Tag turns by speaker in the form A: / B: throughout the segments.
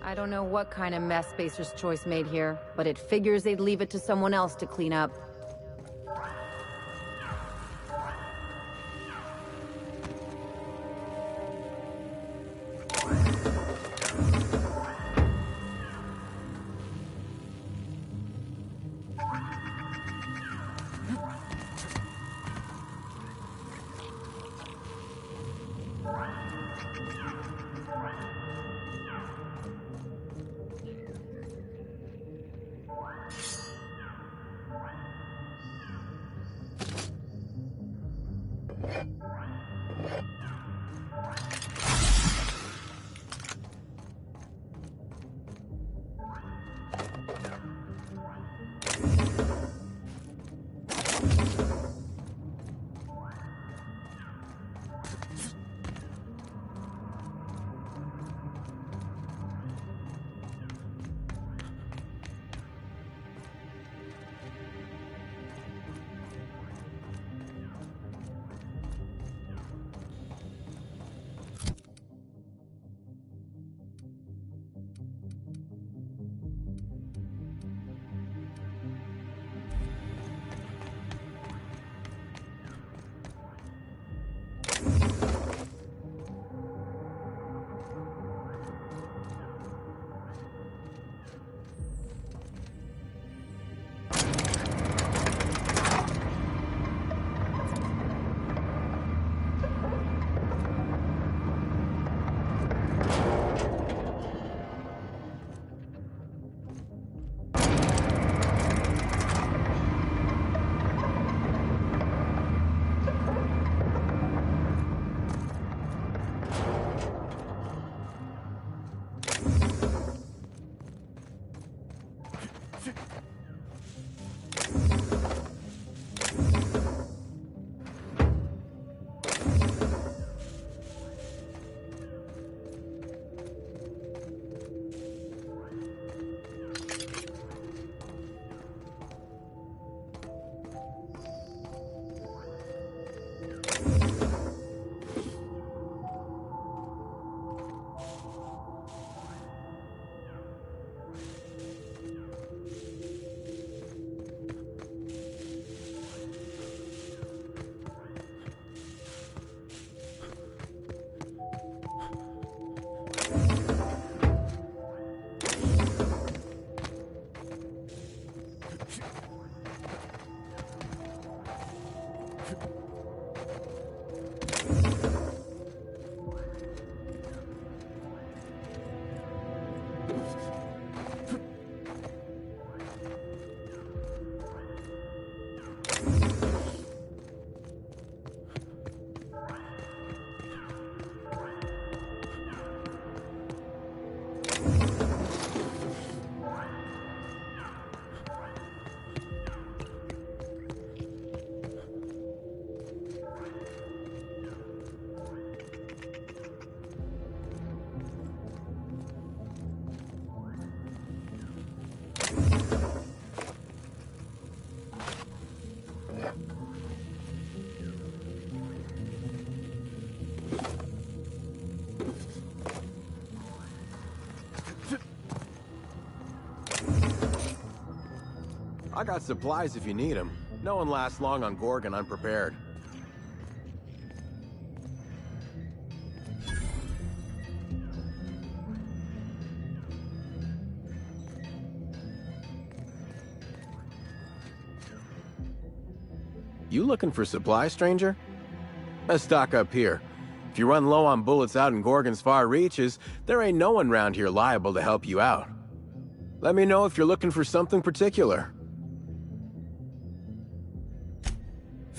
A: I don't know what kind of mess Spacer's Choice made here, but it figures they'd leave it to someone else to clean up.
B: I got supplies if you need them. No one lasts long on Gorgon unprepared. You looking for supplies, stranger? Let's stock up here. If you run low on bullets out in Gorgon's far reaches, there ain't no one around here liable to help you out. Let me know if you're looking for something particular.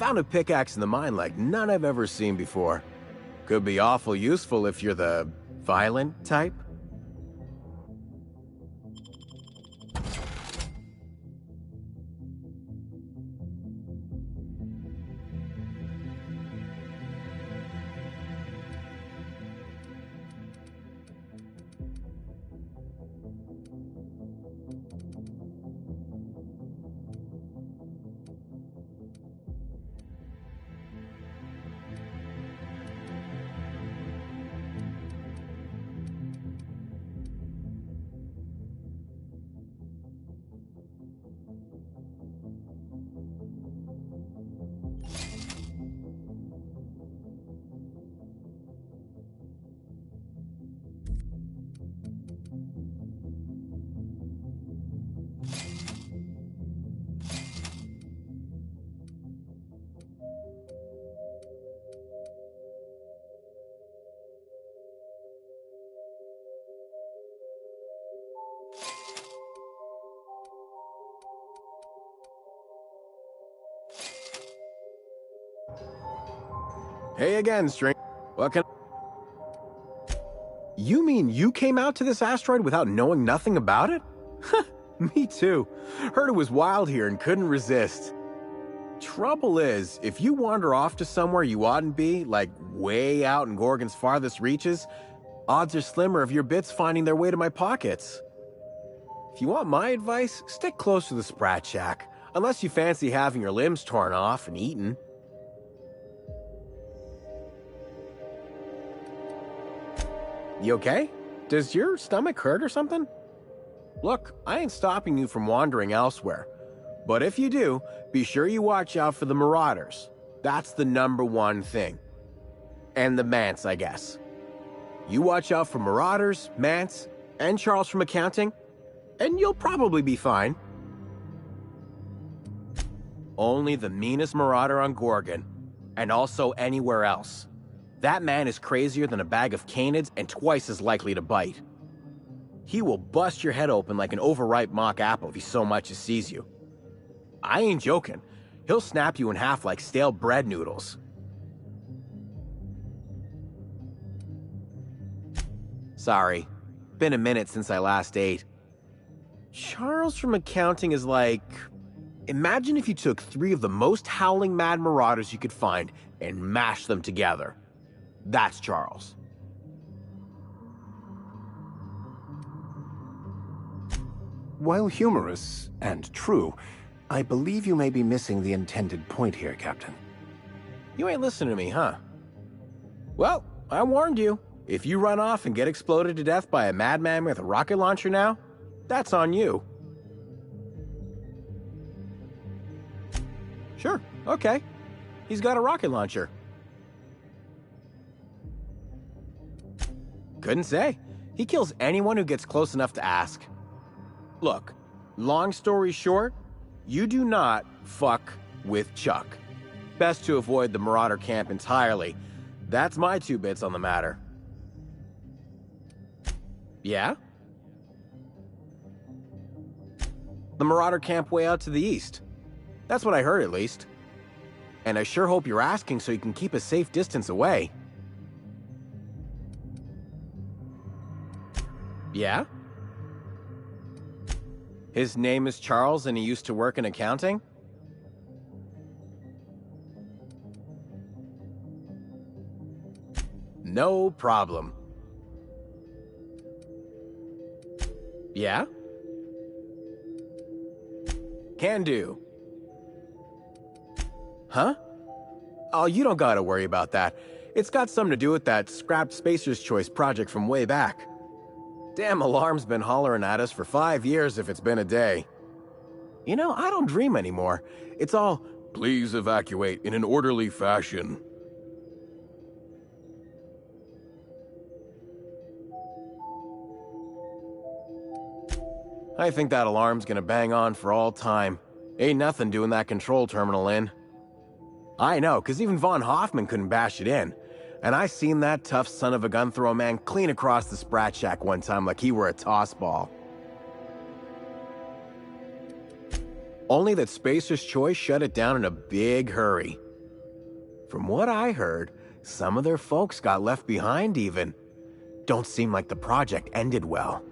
B: Found a pickaxe in the mine like none I've ever seen before. Could be awful useful if you're the violent type. Hey again, stranger. What can... You mean you came out to this asteroid without knowing nothing about it? Me too. Heard it was wild here and couldn't resist. Trouble is, if you wander off to somewhere you oughtn't be, like way out in Gorgon's farthest reaches, odds are slimmer of your bits finding their way to my pockets. If you want my advice, stick close to the Sprat Shack, unless you fancy having your limbs torn off and eaten. You okay? Does your stomach hurt or something? Look, I ain't stopping you from wandering elsewhere. But if you do, be sure you watch out for the Marauders. That's the #1 thing. And the Mance, I guess. You watch out for Marauders, Mance, and Charles from accounting, and you'll probably be fine. Only the meanest Marauder on Gorgon, and also anywhere else. That man is crazier than a bag of canids and twice as likely to bite. He will bust your head open like an overripe mock apple if he so much as sees you. I ain't joking. He'll snap you in half like stale bread noodles. Sorry. Been a minute since I last ate. Charles from accounting is like... Imagine if you took 3 of the most howling mad Marauders you could find and mashed them together. That's Charles.
C: While humorous and true, I believe you may be missing the intended point here, Captain.
B: You ain't listening to me, huh? Well, I warned you. If you run off and get exploded to death by a madman with a rocket launcher now, that's on you. Sure, okay. He's got a rocket launcher. Couldn't say. He kills anyone who gets close enough to ask. Look, long story short, you do not fuck with Chuck. Best to avoid the Marauder camp entirely. That's my 2 bits on the matter. Yeah? The Marauder camp way out to the east. That's what I heard, at least. And I sure hope you're asking so you can keep a safe distance away. Yeah? His name is Charles and he used to work in accounting? No problem. Yeah? Can do. Huh? Oh, you don't gotta worry about that. It's got something to do with that scrapped Spacer's Choice project from way back. Damn alarm's been hollering at us for 5 years if it's been a day. You know, I don't dream anymore. It's all, please evacuate in an orderly fashion. I think that alarm's gonna bang on for all time. Ain't nothing doing that control terminal in. I know, 'cause even Von Hoffman couldn't bash it in. And I seen that tough son of a gun throw a man clean across the Sprat Shack one time like he were a toss ball. Only that Spacer's Choice shut it down in a big hurry. From what I heard, some of their folks got left behind even. Don't seem like the project ended well.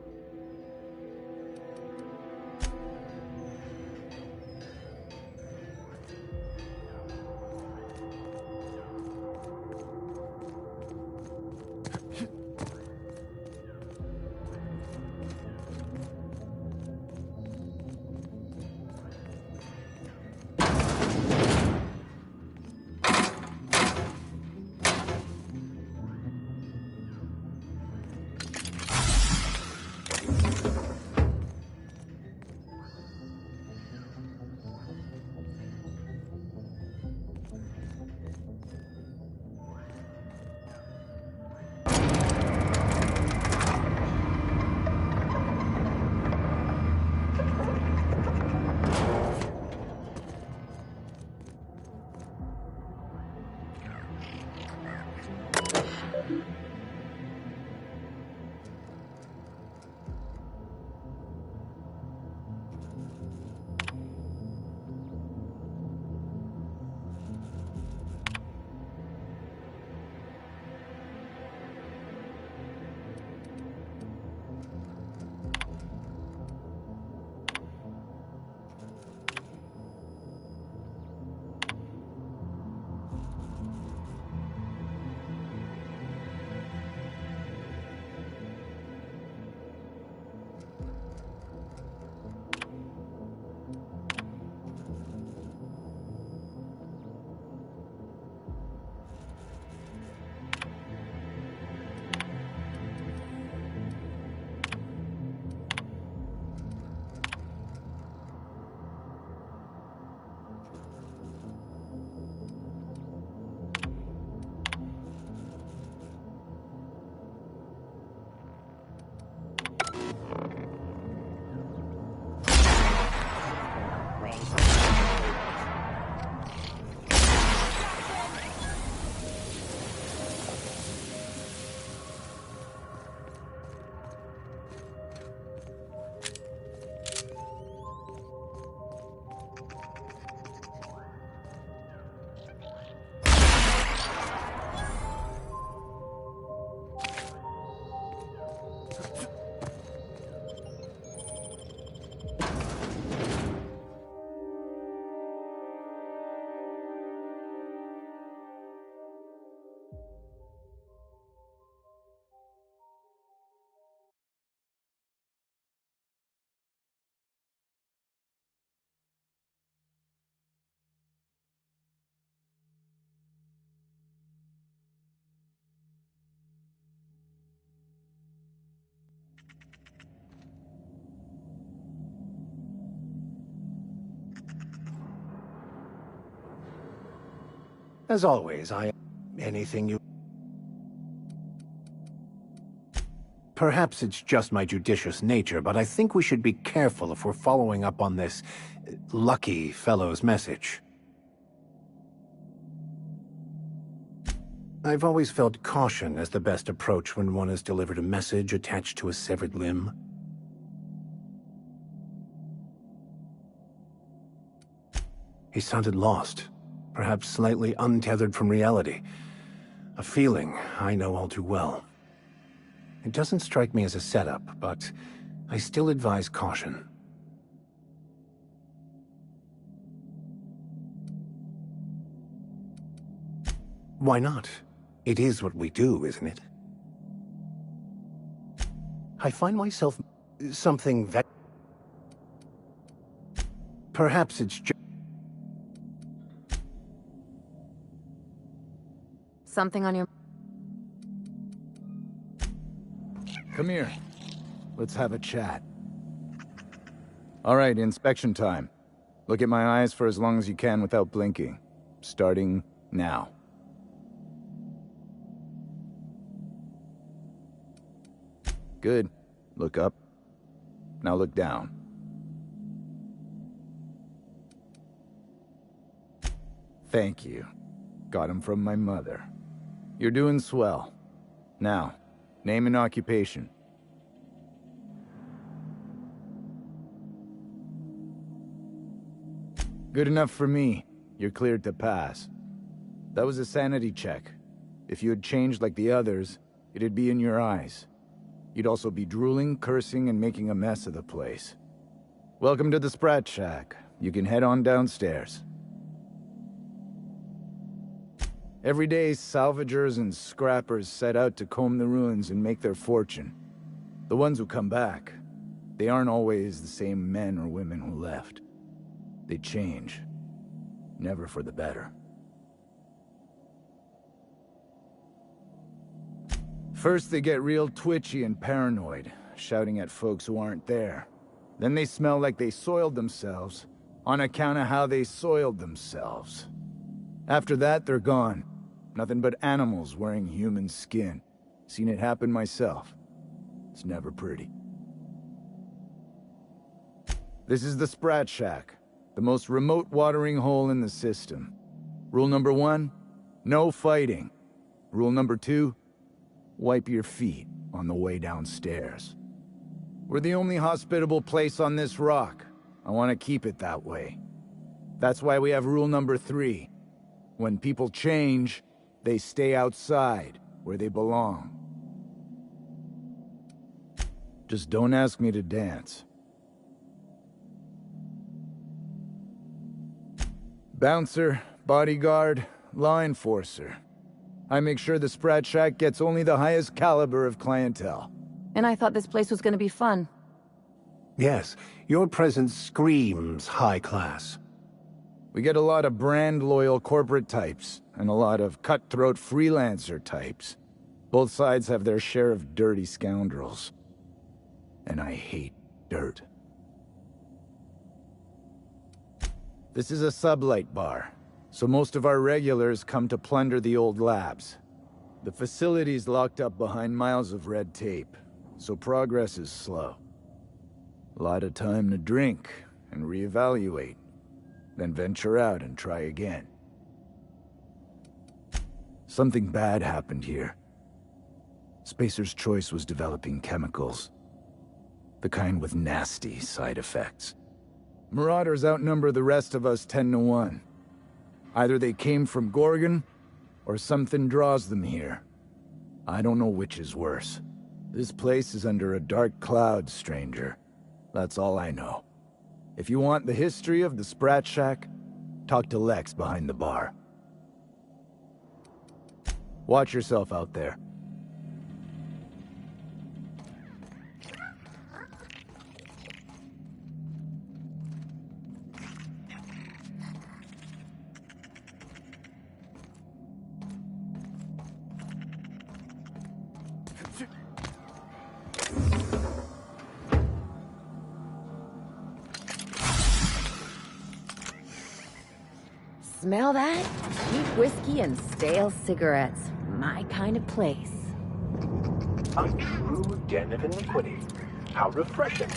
C: As always, anything you... Perhaps it's just my judicious nature, but I think we should be careful if we're following up on this lucky fellow's message. I've always felt caution as the best approach when one has delivered a message attached to a severed limb. He sounded lost, perhaps slightly untethered from reality. A feeling I know all too well. It doesn't strike me as a setup, but I still advise caution. Why not? It is what we do, isn't it? I find myself something that... Perhaps it's just...
A: Something on your...
D: Come here. Let's have a chat. All right, inspection time. Look at my eyes for as long as you can without blinking. Starting now. Good. Look up. Now look down. Thank you. Got him from my mother. You're doing swell. Now, name and occupation. Good enough for me. You're cleared to pass. That was a sanity check. If you had changed like the others, it'd be in your eyes. You'd also be drooling, cursing, and making a mess of the place. Welcome to the Sprat Shack. You can head on downstairs. Every day, salvagers and scrappers set out to comb the ruins and make their fortune. The ones who come back, they aren't always the same men or women who left. They change. Never for the better. First, they get real twitchy and paranoid, shouting at folks who aren't there. Then they smell like they soiled themselves, on account of how they soiled themselves. After that, they're gone. Nothing but animals wearing human skin. Seen it happen myself. It's never pretty. This is the Sprat Shack, the most remote watering hole in the system. Rule number 1, no fighting. Rule number 2, wipe your feet on the way downstairs. We're the only hospitable place on this rock. I want to keep it that way. That's why we have rule number 3. When people change, they stay outside, where they belong. Just don't ask me to dance. Bouncer, bodyguard, law enforcer. I make sure the Sprat Shack gets only the highest caliber of clientele.
A: And I thought this place was gonna be fun.
C: Yes, your presence screams high class.
D: We get a lot of brand-loyal corporate types, and a lot of cutthroat freelancer types. Both sides have their share of dirty scoundrels. And I hate dirt. This is a sublight bar, so most of our regulars come to plunder the old labs. The facility's locked up behind miles of red tape, so progress is slow. A lot of time to drink and reevaluate, then venture out and try again. Something bad happened here. Spacer's Choice was developing chemicals. The kind with nasty side effects. Marauders outnumber the rest of us 10 to 1. Either they came from Gorgon, or something draws them here. I don't know which is worse. This place is under a dark cloud, stranger. That's all I know. If you want the history of the Sprat Shack, talk to Lex behind the bar. Watch yourself out there.
A: Smell that? Cheap whiskey and stale cigarettes. My kind of place.
C: A true den of iniquity. How refreshing.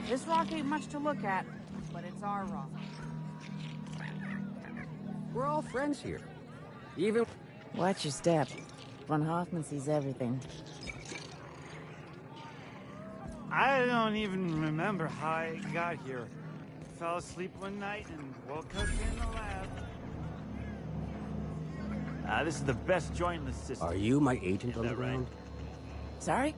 E: This rock ain't much to look at, but it's our rock.
F: We're all friends here. Even...
E: Watch your step. Von Hoffman sees everything.
G: I don't even remember how I got here. Fell asleep one night and woke up in the lab. This is the best joint in the system.
F: Are you my agent
G: Is
F: on the
G: that right?
F: ground?
E: Sorry?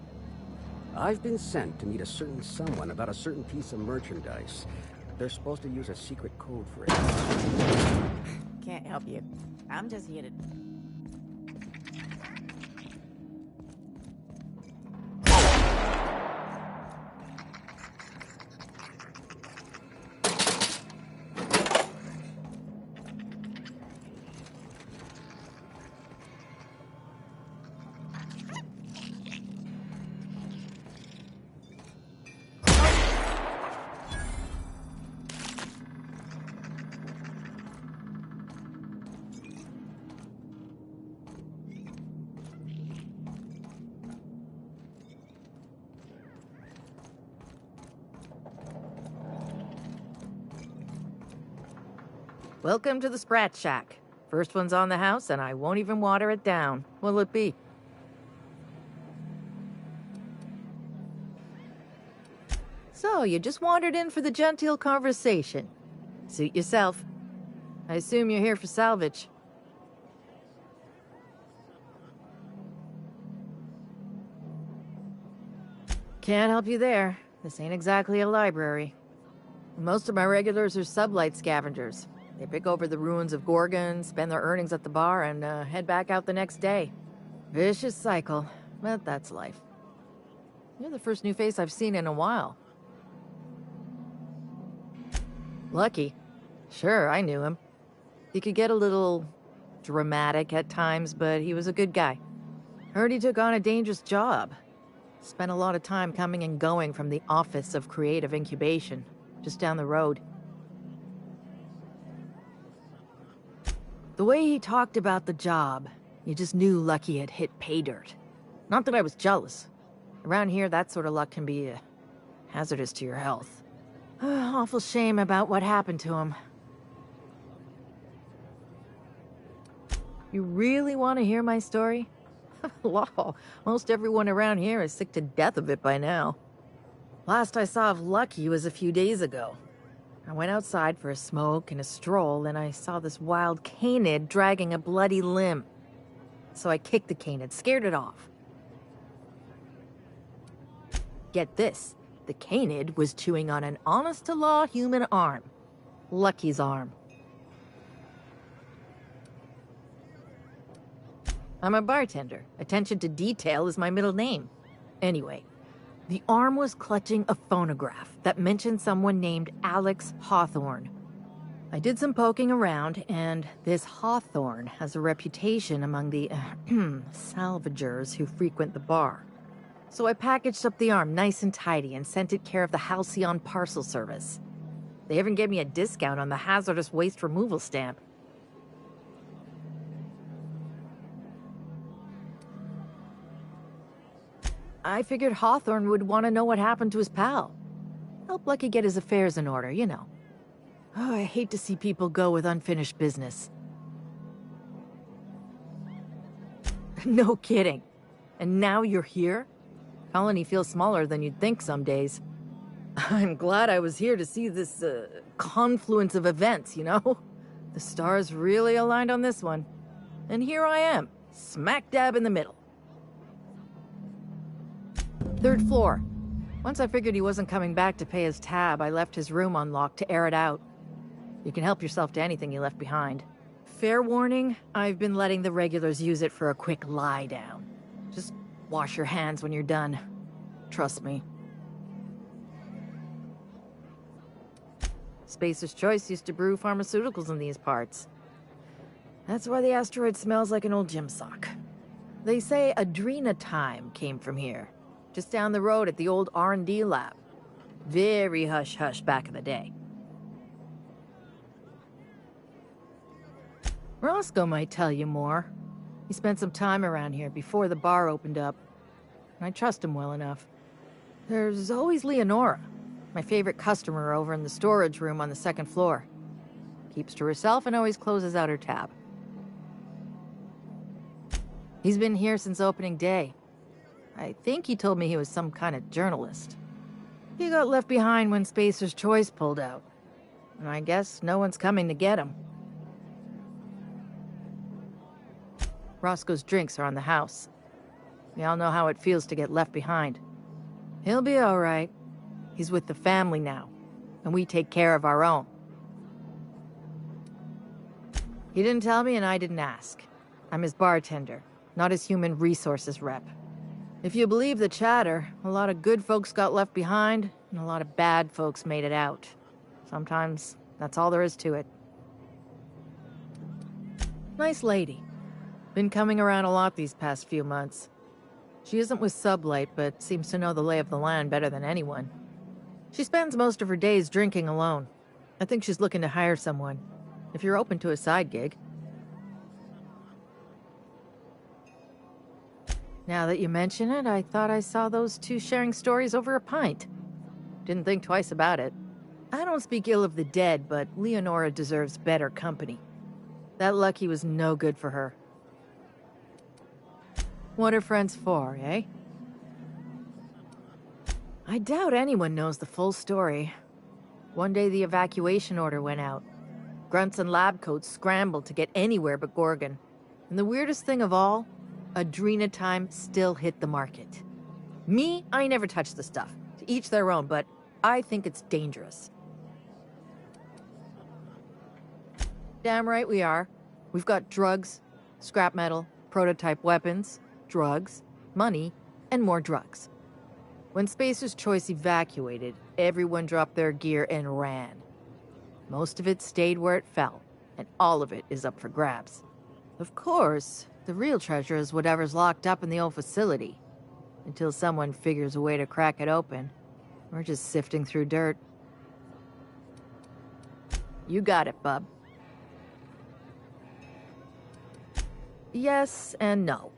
F: I've been sent to meet a certain someone about a certain piece of merchandise. They're supposed to use a secret code for it.
E: Can't help you. I'm just here to...
H: Welcome to the Sprat Shack. First one's on the house, and I won't even water it down. What'll it be? So, you just wandered in for the genteel conversation. Suit yourself. I assume you're here for salvage. Can't help you there. This ain't exactly a library. Most of my regulars are sublight scavengers. They pick over the ruins of Gorgon, spend their earnings at the bar, and head back out the next day. Vicious cycle, but that's life. You're the first new face I've seen in a while. Lucky. Sure, I knew him. He could get a little dramatic at times, but he was a good guy. Heard he took on a dangerous job. Spent a lot of time coming and going from the Office of Creative Incubation, just down the road. The way he talked about the job, you just knew Lucky had hit pay dirt. Not that I was jealous. Around here, that sort of luck can be hazardous to your health. Awful shame about what happened to him. You really want to hear my story? Law, most everyone around here is sick to death of it by now. Last I saw of Lucky was a few days ago. I went outside for a smoke and a stroll, and I saw this wild canid dragging a bloody limb. So I kicked the canid, scared it off. Get this, the canid was chewing on an honest-to-law human arm. Lucky's arm. I'm a bartender. Attention to detail is my middle name. Anyway, the arm was clutching a phonograph that mentioned someone named Alex Hawthorne. I did some poking around, and this Hawthorne has a reputation among the salvagers who frequent the bar. So I packaged up the arm nice and tidy and sent it care of the Halcyon Parcel Service. They even gave me a discount on the hazardous waste removal stamp. I figured Hawthorne would want to know what happened to his pal. Help Lucky get his affairs in order, you know. Oh, I hate to see people go with unfinished business. No kidding. And now you're here? Colony feels smaller than you'd think some days. I'm glad I was here to see this, confluence of events, you know? The stars really aligned on this one. And here I am, smack dab in the middle. 3rd floor. Once I figured he wasn't coming back to pay his tab, I left his room unlocked to air it out. You can help yourself to anything you left behind. Fair warning, I've been letting the regulars use it for a quick lie down. Just wash your hands when you're done. Trust me. Spacer's Choice used to brew pharmaceuticals in these parts. That's why the asteroid smells like an old gym sock. They say adrenatime came from here, just down the road at the old R&D lab. Very hush-hush back in the day. Roscoe might tell you more. He spent some time around here before the bar opened up. I trust him well enough. There's always Leonora, my favorite customer over in the storage room on the second floor. Keeps to herself and always closes out her tab. He's been here since opening day. I think he told me he was some kind of journalist. He got left behind when Spacer's Choice pulled out. And I guess no one's coming to get him. Roscoe's drinks are on the house. We all know how it feels to get left behind. He'll be all right. He's with the family now, and we take care of our own. He didn't tell me, and I didn't ask. I'm his bartender, not his human resources rep. If you believe the chatter, a lot of good folks got left behind, and a lot of bad folks made it out. Sometimes that's all there is to it. Nice lady. Been coming around a lot these past few months. She isn't with Sublight, but seems to know the lay of the land better than anyone. She spends most of her days drinking alone. I think she's looking to hire someone, if you're open to a side gig. Now that you mention it, I thought I saw those two sharing stories over a pint. Didn't think twice about it. I don't speak ill of the dead, but Leonora deserves better company. That Lucky was no good for her. What are friends for, eh? I doubt anyone knows the full story. One day the evacuation order went out. Grunts and lab coats scrambled to get anywhere but Gorgon. And the weirdest thing of all, adrenatime still hit the market. Me, I never touched the stuff. To each their own, but I think it's dangerous. Damn right we are. We've got drugs, scrap metal, prototype weapons, drugs, money, and more drugs. When Spacer's Choice evacuated, everyone dropped their gear and ran. Most of it stayed where it fell, and all of it is up for grabs. Of course, the real treasure is whatever's locked up in the old facility. Until someone figures a way to crack it open, we're just sifting through dirt. You got it, bub. Yes and no.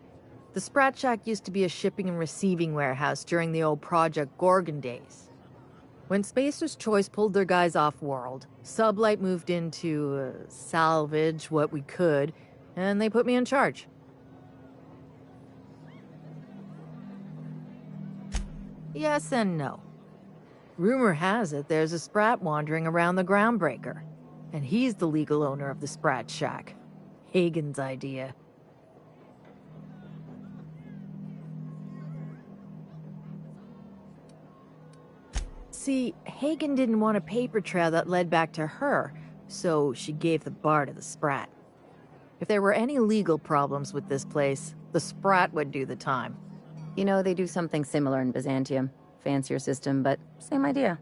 H: The Sprat Shack used to be a shipping and receiving warehouse during the old Project Gorgon days. When Spacer's Choice pulled their guys off-world, Sublight moved in to salvage what we could, and they put me in charge. Yes and no. Rumor has it there's a Sprat wandering around the Groundbreaker, and he's the legal owner of the Sprat Shack. Hagen's idea. See, Hagen didn't want a paper trail that led back to her, so she gave the bar to the Sprat. If there were any legal problems with this place, the Sprat would do the time.
A: You know, they do something similar in Byzantium. Fancier system, but same idea.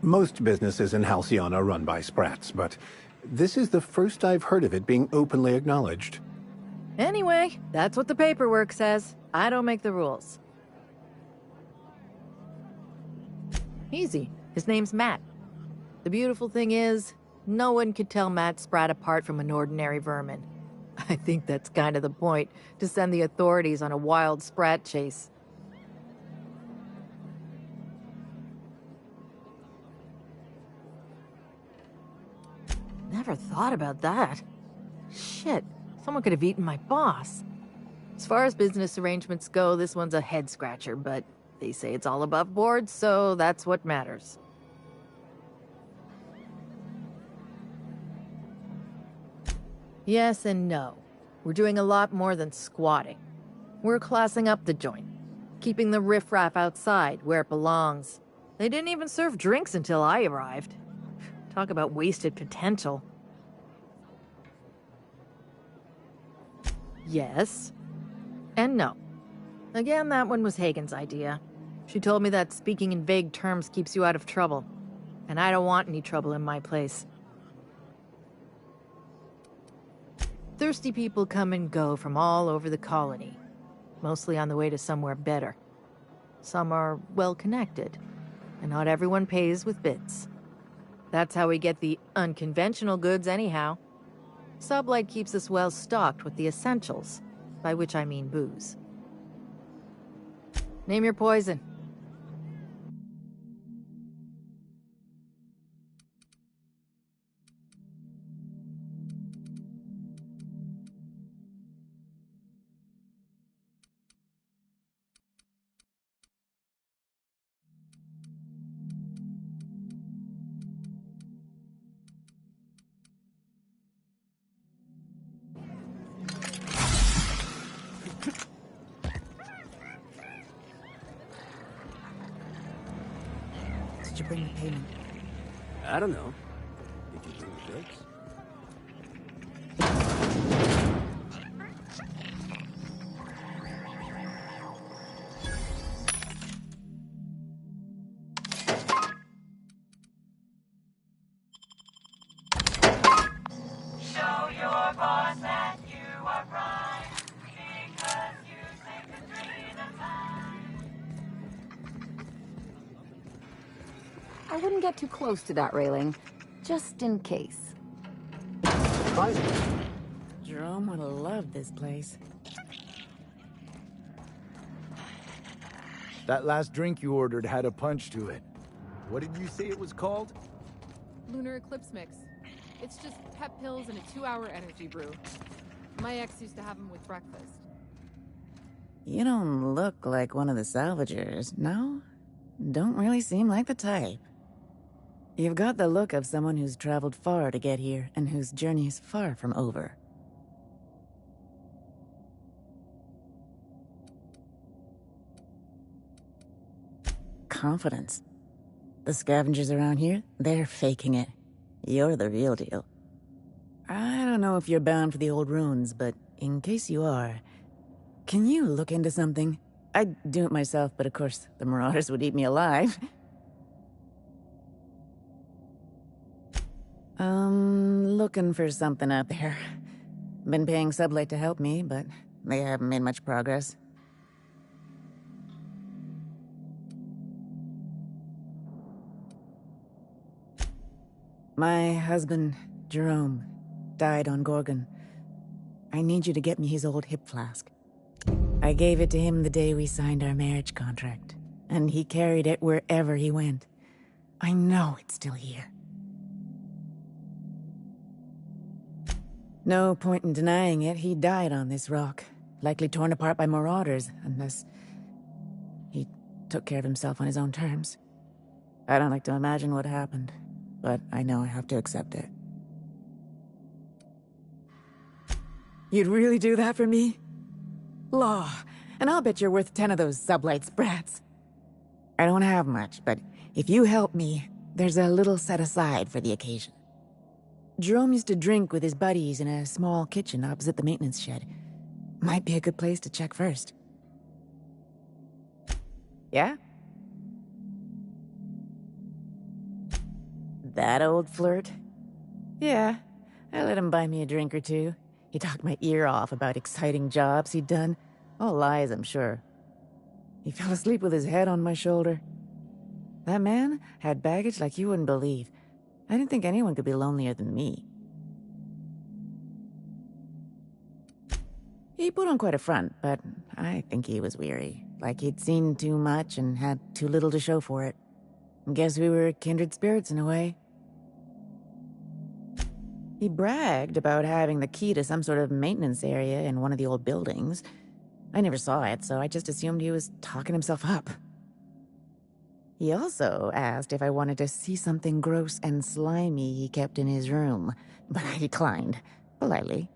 C: Most businesses in Halcyon are run by Sprats, but this is the first I've heard of it being openly acknowledged.
H: Anyway, that's what the paperwork says. I don't make the rules. Easy. His name's Matt. The beautiful thing is, no one could tell Matt Sprat apart from an ordinary vermin. I think that's kind of the point, to send the authorities on a wild Sprat chase. Never thought about that. Shit, someone could have eaten my boss. As far as business arrangements go, this one's a head-scratcher, but they say it's all above board, so that's what matters. Yes and no. We're doing a lot more than squatting. We're classing up the joint, keeping the riffraff outside where it belongs. They didn't even serve drinks until I arrived. Talk about wasted potential. Yes. And no. Again, that one was Hagen's idea. She told me that speaking in vague terms keeps you out of trouble. and I don't want any trouble in my place. Thirsty people come and go from all over the colony, mostly on the way to somewhere better. Some are well-connected, and not everyone pays with bits. That's how we get the unconventional goods anyhow. Sublight keeps us well-stocked with the essentials, by which I mean booze. Name your poison.
E: Did you bring the payment?
F: I don't know. Did you bring the goods?
I: Show your boss that you are prime, because you take the dream of time.
A: I wouldn't get too close to that railing, just in case.
E: Jerome would have loved this place.
D: That last drink you ordered had a punch to it. What did you say it was called?
J: Lunar Eclipse Mix. It's just pep pills and a 2-hour energy brew. My ex used to have them with breakfast.
E: You don't look like one of the salvagers, no? Don't really seem like the type. You've got the look of someone who's traveled far to get here, and whose journey is far from over. Confidence. The scavengers around here, they're faking it. You're the real deal. I don't know if you're bound for the old ruins, but in case you are, can you look into something? I'd do it myself, but of course, the Marauders would eat me alive. Looking for something out there. Been paying Sublight to help me, but they haven't made much progress. My husband, Jerome, died on Gorgon. I need you to get me his old hip flask. I gave it to him the day we signed our marriage contract, and he carried it wherever he went. I know it's still here. No point in denying it, he died on this rock, likely torn apart by marauders, unless he took care of himself on his own terms. I don't like to imagine what happened, but I know I have to accept it. You'd really do that for me? Law, and I'll bet you're worth 10 of those Sublight sprats. I don't have much, but if you help me, there's a little set aside for the occasion. Jerome used to drink with his buddies in a small kitchen opposite the maintenance shed. Might be a good place to check first. Yeah? That old flirt? Yeah, I let him buy me a drink or two. He talked my ear off about exciting jobs he'd done. All lies, I'm sure. He fell asleep with his head on my shoulder. That man had baggage like you wouldn't believe. I didn't think anyone could be lonelier than me. He put on quite a front, but I think he was weary. Like he'd seen too much and had too little to show for it. Guess we were kindred spirits in a way. He bragged about having the key to some sort of maintenance area in one of the old buildings. I never saw it, so I just assumed he was talking himself up. He also asked if I wanted to see something gross and slimy he kept in his room, but I declined, politely.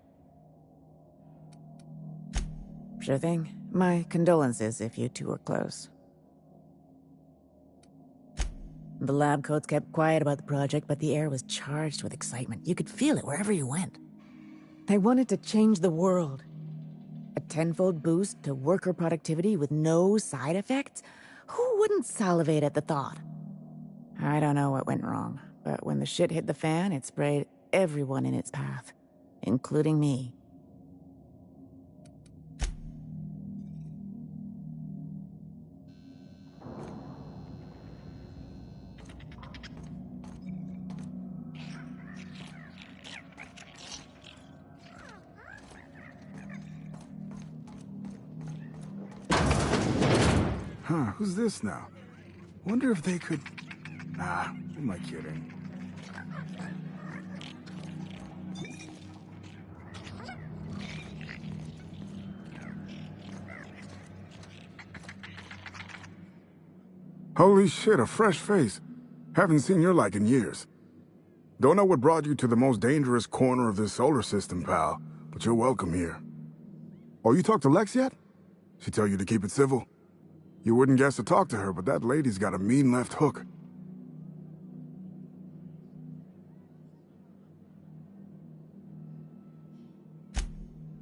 E: Sure thing. My condolences if you two were close. The lab coats kept quiet about the project, but the air was charged with excitement. You could feel it wherever you went. They wanted to change the world. A 10-fold boost to worker productivity with no side effects? Who wouldn't salivate at the thought? I don't know what went wrong, but when the shit hit the fan, it sprayed everyone in its path, including me.
K: Huh, who's this now? Wonder if they could... Nah, who am I kidding? Holy shit, a fresh face. Haven't seen your like in years. Don't know what brought you to the most dangerous corner of this solar system, pal, but you're welcome here. Oh, you talked to Lex yet? She tell you to keep it civil? You wouldn't guess to talk to her, but that lady's got a mean left hook.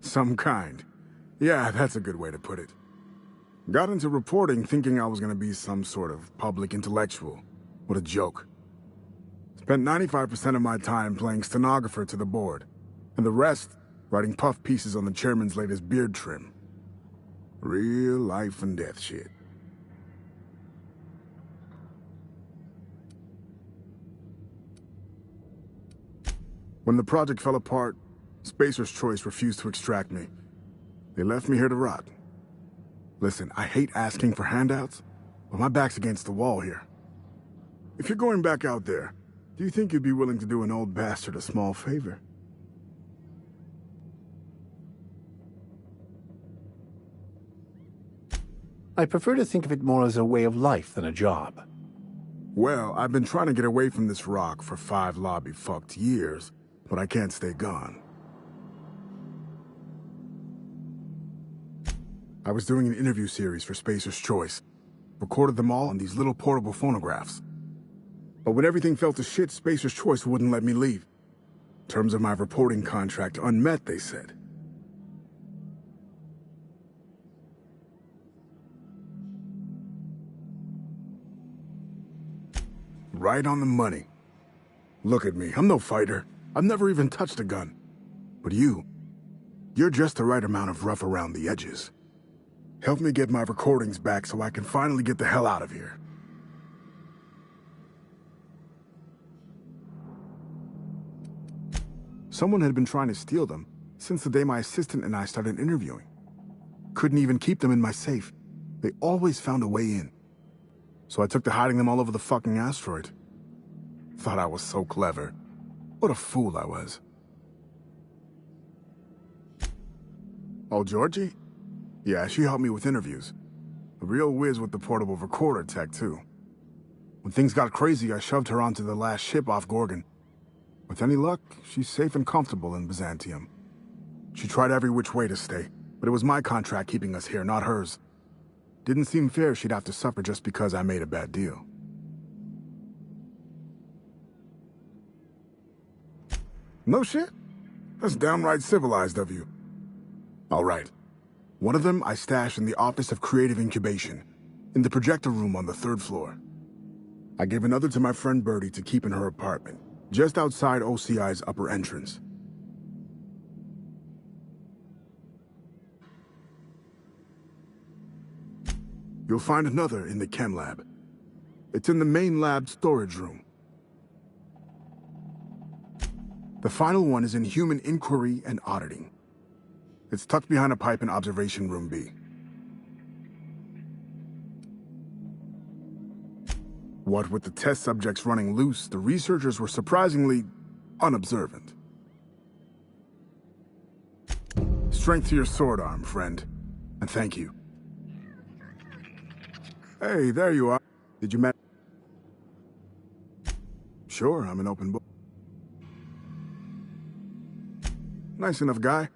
K: Some kind. Yeah, that's a good way to put it. Got into reporting thinking I was gonna be some sort of public intellectual. What a joke. Spent 95% of my time playing stenographer to the board, and the rest writing puff pieces on the chairman's latest beard trim. Real life and death shit. When the project fell apart, Spacer's Choice refused to extract me. They left me here to rot. Listen, I hate asking for handouts, but my back's against the wall here. If you're going back out there, do you think you'd be willing to do an old bastard a small favor?
C: I prefer to think of it more as a way of life than a job.
K: Well, I've been trying to get away from this rock for 5 lobby-fucked years, but I can't stay gone. I was doing an interview series for Spacer's Choice. Recorded them all on these little portable phonographs. But when everything fell to shit, Spacer's Choice wouldn't let me leave. Terms of my reporting contract unmet, they said. Right on the money. Look at me, I'm no fighter. I've never even touched a gun. But you're just the right amount of rough around the edges. Help me get my recordings back so I can finally get the hell out of here. Someone had been trying to steal them since the day my assistant and I started interviewing. Couldn't even keep them in my safe. They always found a way in. So I took to hiding them all over the fucking asteroid. Thought I was so clever. What a fool I was. Oh, Georgie? Yeah, she helped me with interviews. A real whiz with the portable recorder tech, too. When things got crazy, I shoved her onto the last ship off Gorgon. With any luck, she's safe and comfortable in Byzantium. She tried every which way to stay, but it was my contract keeping us here, not hers. Didn't seem fair she'd have to suffer just because I made a bad deal. No shit? That's downright civilized of you. All right. One of them I stashed in the Office of Creative Incubation, in the projector room on the 3rd floor. I gave another to my friend Birdie to keep in her apartment, just outside OCI's upper entrance. You'll find another in the chem lab. It's in the main lab storage room. The final one is in human inquiry and auditing. It's tucked behind a pipe in Observation Room B. What with the test subjects running loose, the researchers were surprisingly unobservant. Strength to your sword arm, friend. And thank you. Hey, there you are. Did you Sure, I'm an open book. Nice enough guy.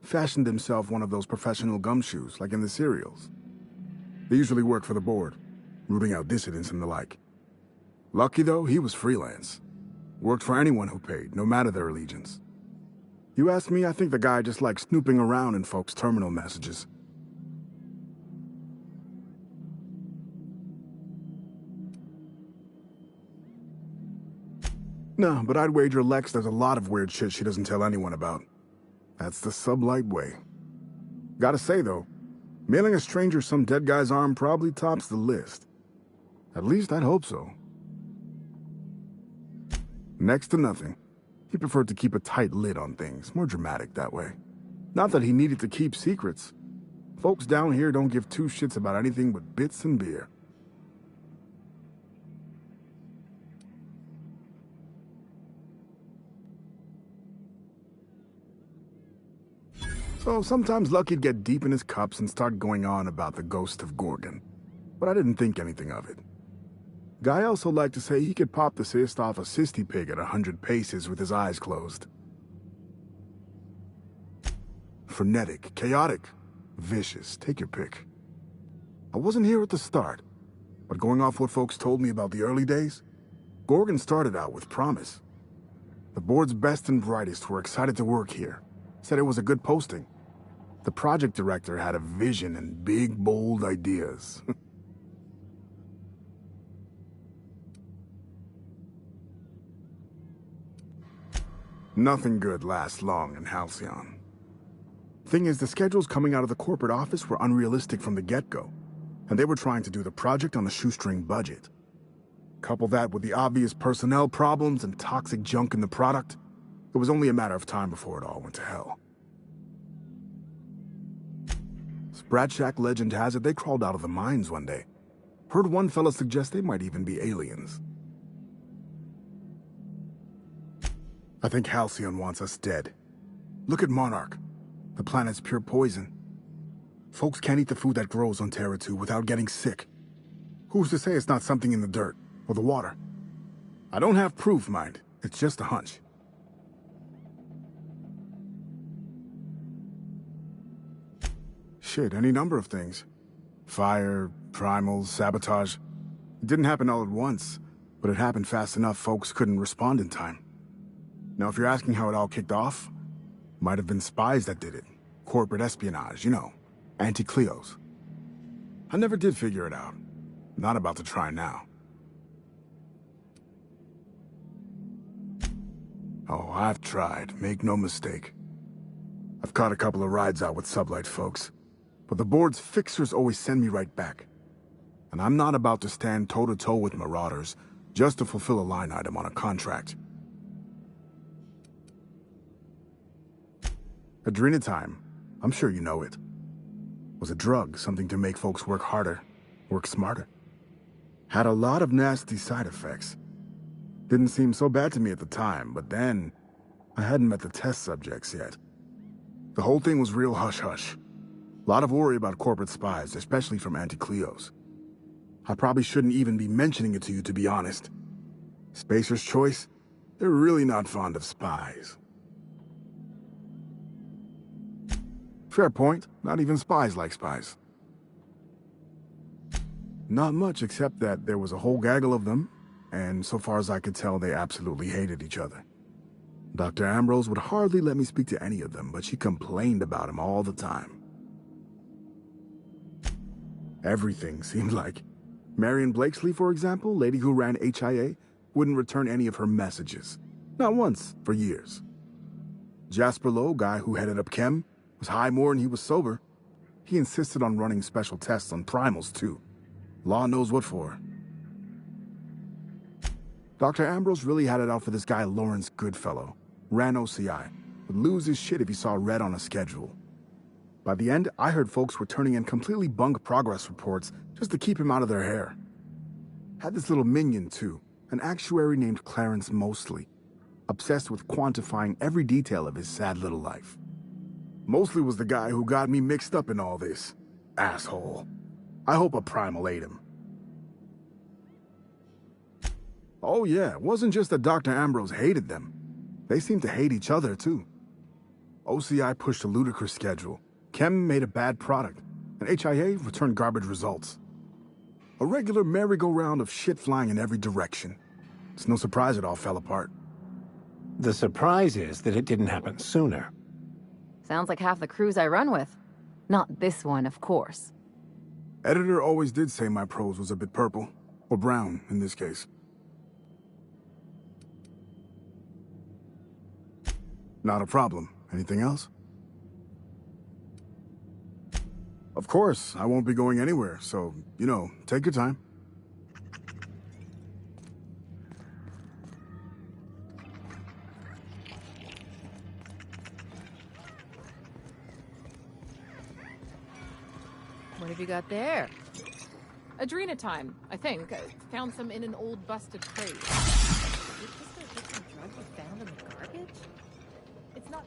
K: Fashioned himself one of those professional gumshoes, like in the serials. They usually work for the board, rooting out dissidents and the like. Lucky though, he was freelance. Worked for anyone who paid, no matter their allegiance. You ask me, I think the guy just likes snooping around in folks' terminal messages. No, but I'd wager Lex does a lot of weird shit she doesn't tell anyone about. That's the sublight way. Gotta say, though, mailing a stranger some dead guy's arm probably tops the list. At least I'd hope so. Next to nothing. He preferred to keep a tight lid on things, more dramatic that way. Not that he needed to keep secrets. Folks down here don't give two shits about anything but bits and beer. So sometimes Lucky'd get deep in his cups and start going on about the ghost of Gorgon. But I didn't think anything of it. Guy also liked to say he could pop the cyst off a cysty pig at 100 paces with his eyes closed. Frenetic, chaotic, vicious, take your pick. I wasn't here at the start, but going off what folks told me about the early days, Gorgon started out with promise. The board's best and brightest were excited to work here, said it was a good posting. The project director had a vision and big, bold ideas. Nothing good lasts long in Halcyon. Thing is, the schedules coming out of the corporate office were unrealistic from the get-go, and they were trying to do the project on a shoestring budget. Couple that with the obvious personnel problems and toxic junk in the product, it was only a matter of time before it all went to hell. Sprat Shack legend has it they crawled out of the mines one day. Heard one fella suggest they might even be aliens. I think Halcyon wants us dead. Look at Monarch. The planet's pure poison. Folks can't eat the food that grows on Terra 2 without getting sick. Who's to say it's not something in the dirt or the water? I don't have proof, mind. It's just a hunch. Shit, any number of things. Fire, primals, sabotage. It didn't happen all at once, but it happened fast enough folks couldn't respond in time. Now, if you're asking how it all kicked off, might have been spies that did it. Corporate espionage, you know. Anti-Cleos. I never did figure it out. Not about to try now. Oh, I've tried, make no mistake. I've caught a couple of rides out with sublight folks, but the board's fixers always send me right back. And I'm not about to stand toe-to-toe with marauders just to fulfill a line item on a contract. Adrenatime, I'm sure you know it, was a drug, something to make folks work harder, work smarter. Had a lot of nasty side effects. Didn't seem so bad to me at the time, but then I hadn't met the test subjects yet. The whole thing was real hush-hush. A lot of worry about corporate spies, especially from Anti-Cleos. I probably shouldn't even be mentioning it to you, to be honest. Spacer's Choice, they're really not fond of spies. Fair point. Not even spies like spies. Not much, except that there was a whole gaggle of them, and so far as I could tell, they absolutely hated each other. Dr. Ambrose would hardly let me speak to any of them, but she complained about him all the time. Everything seemed like. Marion Blakesley, for example, lady who ran HIA, wouldn't return any of her messages. Not once, for years. Jasper Lowe, guy who headed up Chem, was high more than he was sober. He insisted on running special tests on primals, too. Law knows what for. Dr. Ambrose really had it out for this guy Lawrence Goodfellow. Ran OCI. Would lose his shit if he saw red on a schedule. By the end, I heard folks were turning in completely bunk progress reports just to keep him out of their hair. Had this little minion, too. An actuary named Clarence Mosley. Obsessed with quantifying every detail of his sad little life. Mosley was the guy who got me mixed up in all this. Asshole. I hope a primal ate him. Oh yeah, it wasn't just that Dr. Ambrose hated them. They seemed to hate each other, too. OCI pushed a ludicrous schedule. Chem made a bad product, and HIA returned garbage results. A regular merry-go-round of shit flying in every direction. It's no surprise it all fell apart.
C: The surprise is that it didn't happen sooner.
A: Sounds like half the crews I run with. Not this one, of course.
K: Editor always did say my prose was a bit purple. Or brown, in this case. Not a problem. Anything else? Of course, I won't be going anywhere, so, take your time.
J: What have you got there? Adrenatime, I think. I found some in an old busted crate.
H: Did you just go get some drugs you found in the garbage?
J: It's not...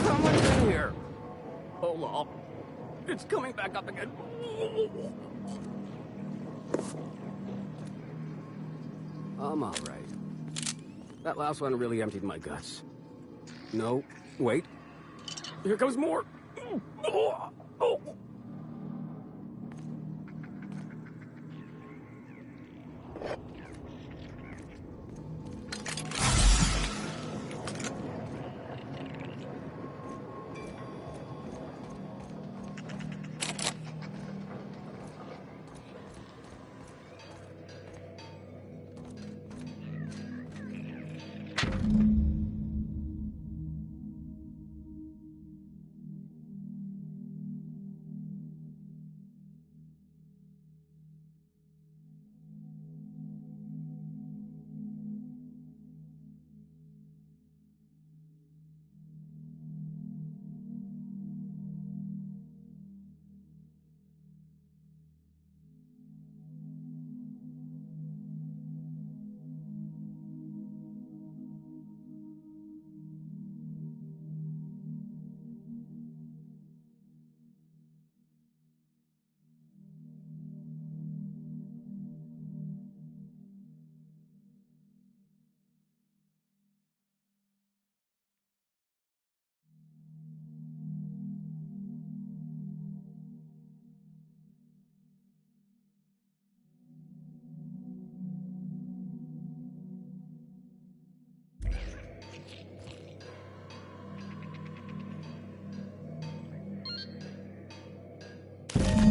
F: Someone's in here. Hold on. It's coming back up again. I'm all right. That last one really emptied my guts. No, wait. Here comes more.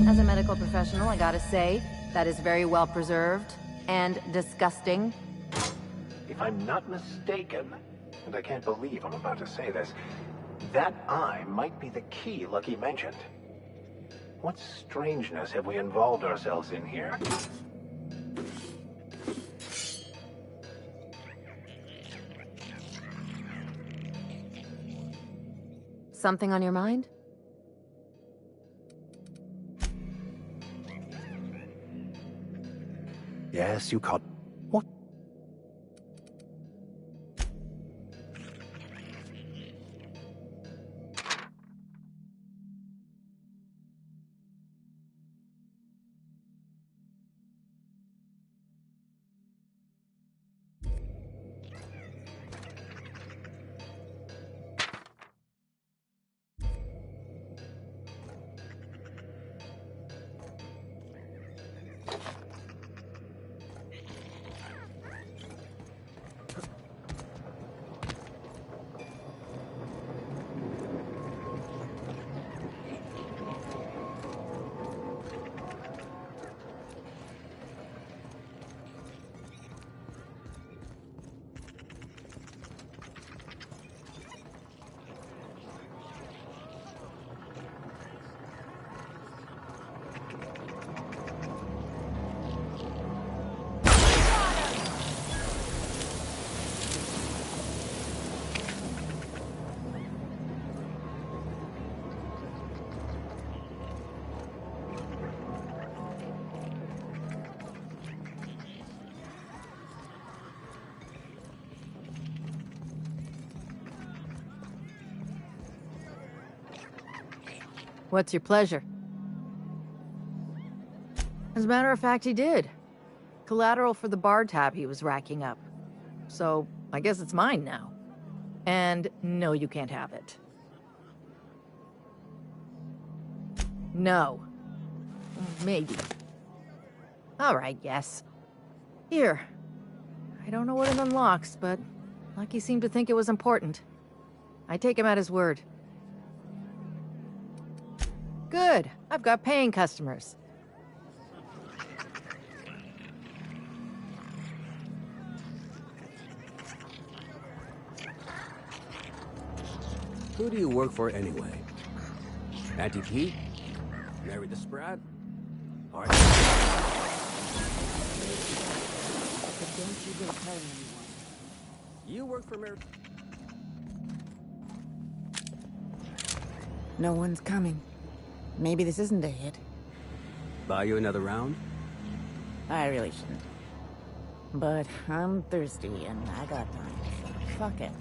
A: As a medical professional, I gotta say, that is very well preserved and disgusting.
C: If I'm not mistaken, and I can't believe I'm about to say this, that eye might be the key Lucky mentioned. What strangeness have we involved ourselves in here?
A: Something on your mind?
C: Yes, you caught... What?
H: What's your pleasure? As a matter of fact, he did. Collateral for the bar tab he was racking up. So, I guess it's mine now. And no, you can't have it. No. Maybe. Alright, yes. Here. I don't know what it unlocks, but Lucky seemed to think it was important. I take him at his word. Good. I've got paying customers.
F: Who do you work for anyway? Auntie Pete? Married the Sprat? Or... But don't you go telling anyone. You work for Mary...
E: No one's coming. Maybe this isn't a hit.
F: Buy you another round?
E: I really shouldn't. But I'm thirsty and I got time, so fuck it.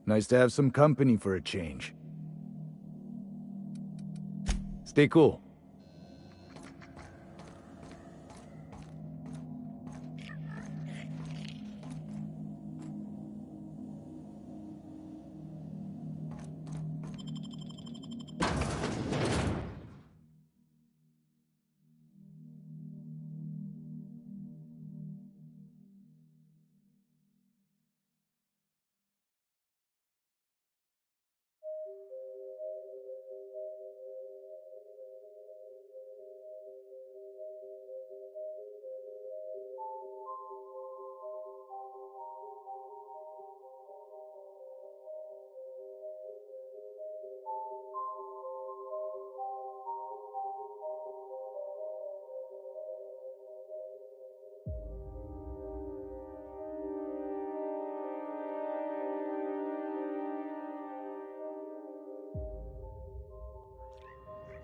D: Nice to have some company for a change. Stay cool.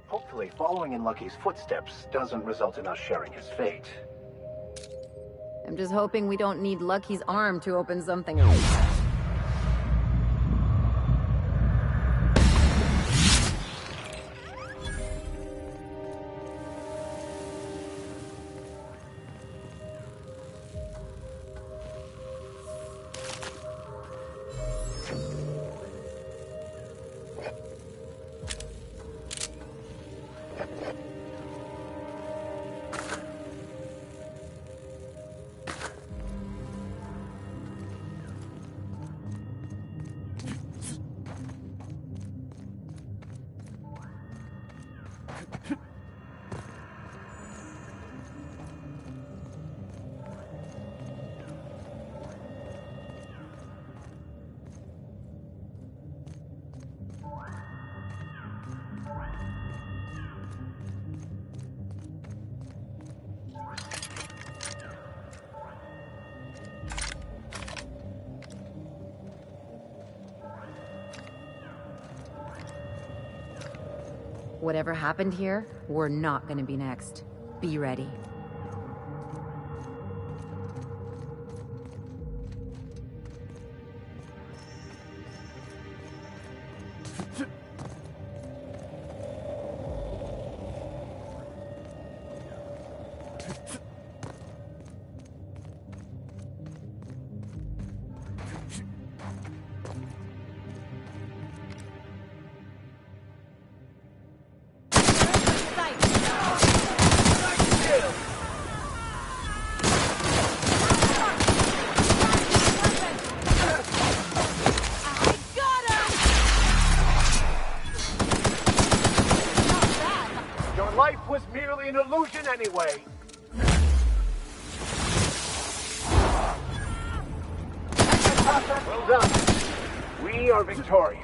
C: Hopefully, following in Lucky's footsteps doesn't result in us sharing his fate.
A: I'm just hoping we don't need Lucky's arm to open something else. Whatever happened here, we're not gonna be next. Be ready.
C: Anyway. Well done. We are victorious.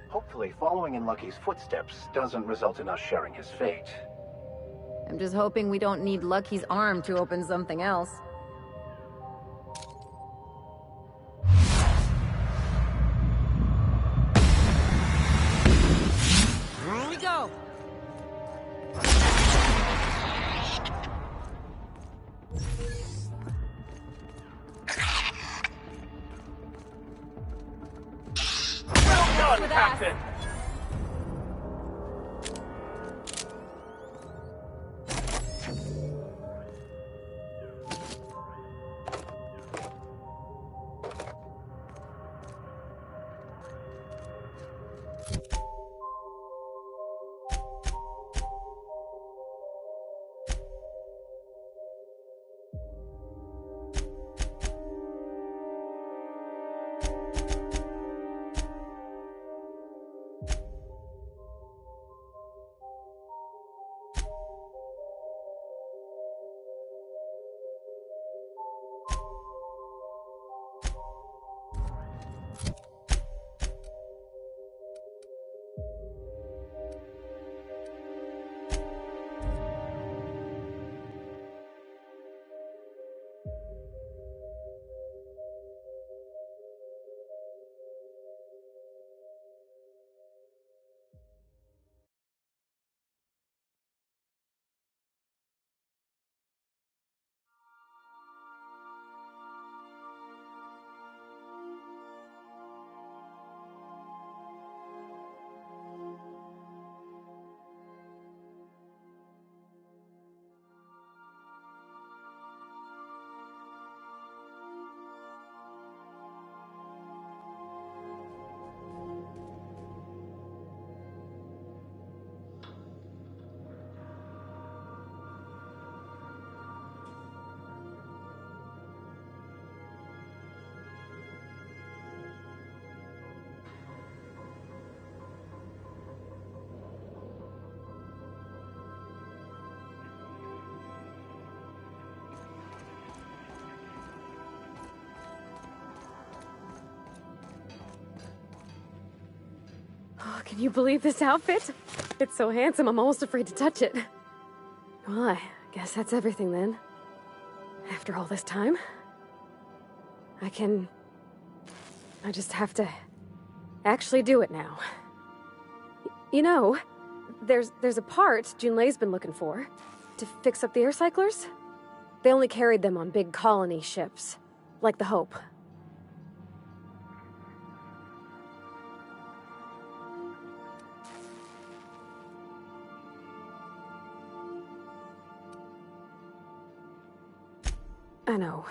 C: Hopefully, following in Lucky's footsteps doesn't result in us sharing his fate.
A: I'm just hoping we don't need Lucky's arm to open something else.
H: Here we go!
C: Well done, Captain!
L: Oh, can you believe this outfit? It's so handsome, I'm almost afraid to touch it. Well, I guess that's everything then. After all this time, I just have to actually do it now. You know, there's a part Junlei's been looking for to fix up the air cyclers. They only carried them on big colony ships, like the Hope. I know.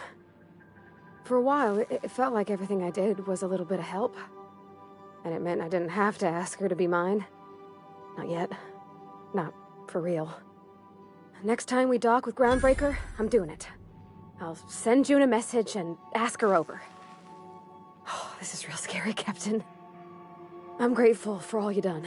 L: For a while, it felt like everything I did was a little bit of help. And it meant I didn't have to ask her to be mine. Not yet. Not for real. Next time we dock with Groundbreaker, I'm doing it. I'll send June a message and ask her over. This is real scary, Captain. I'm grateful for all you done.